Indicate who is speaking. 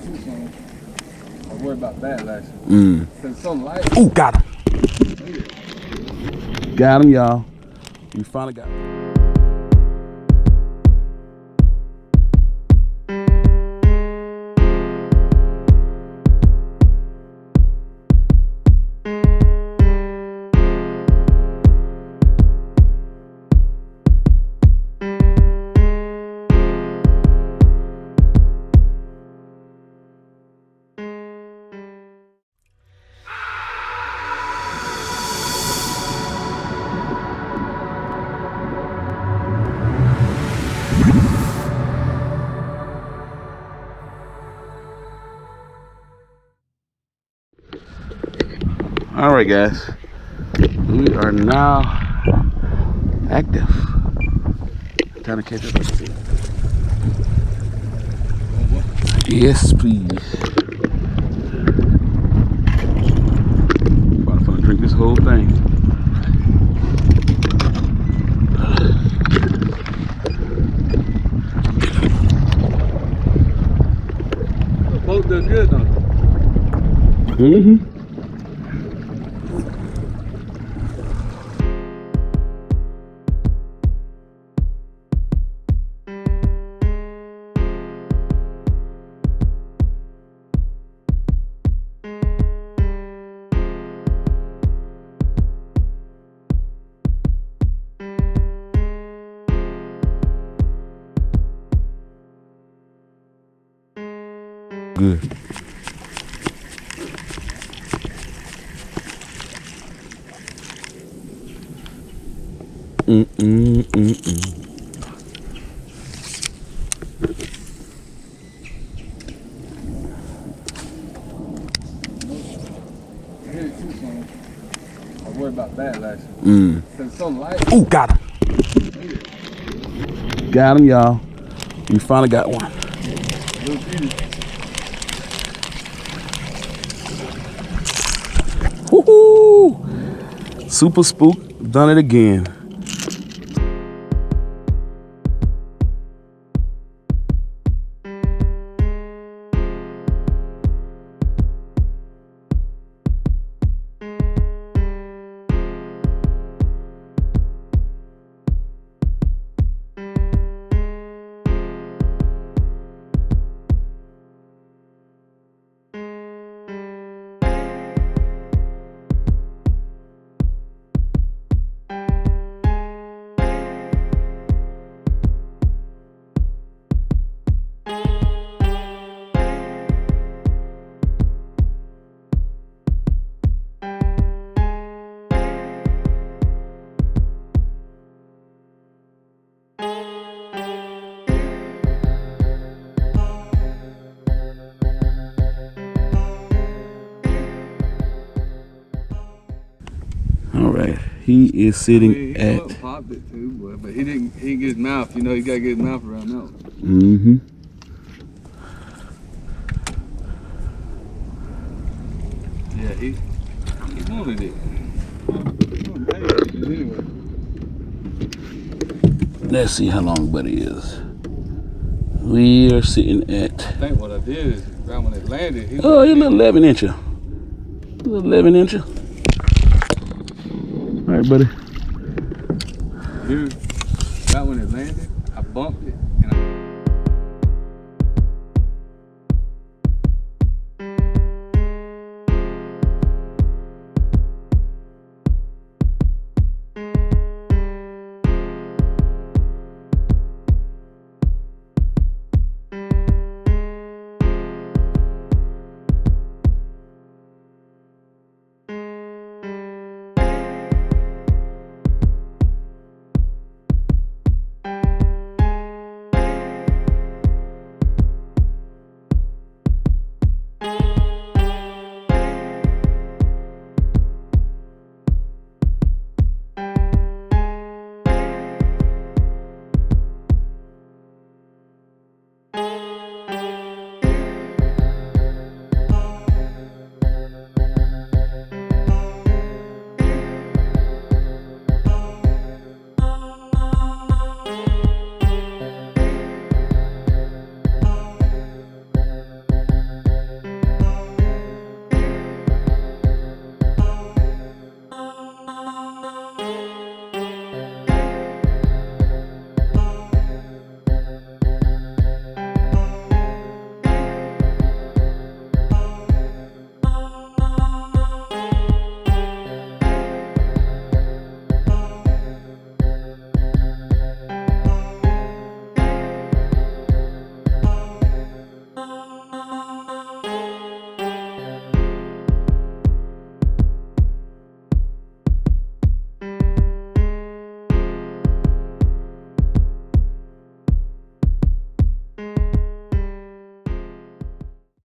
Speaker 1: I worry about backlash. Cause some light.
Speaker 2: Ooh, got him. Got him, y'all. We finally got him. All right, guys, we are now active. Time to catch up. Let's see. Yes, please. About to drink this whole thing.
Speaker 1: The boat does good, though.
Speaker 2: Good.
Speaker 1: I worry about backlash. Cause some light.
Speaker 2: Ooh, got him. Got him, y'all. We finally got one. Woohoo! Super spook, done it again. All right, he is sitting
Speaker 1: He
Speaker 2: at.
Speaker 1: popped it too, but he didn't get his mouth. You know, he gotta get his mouth around now. Yeah, he wanted it. Anyway.
Speaker 2: Let's see how long buddy is. We are sitting at.
Speaker 1: I think what I did is right when it landed.
Speaker 2: He's a little 11 incher. A little 11 incher. All right, buddy.
Speaker 1: Dude, right when it landed, I bumped it and I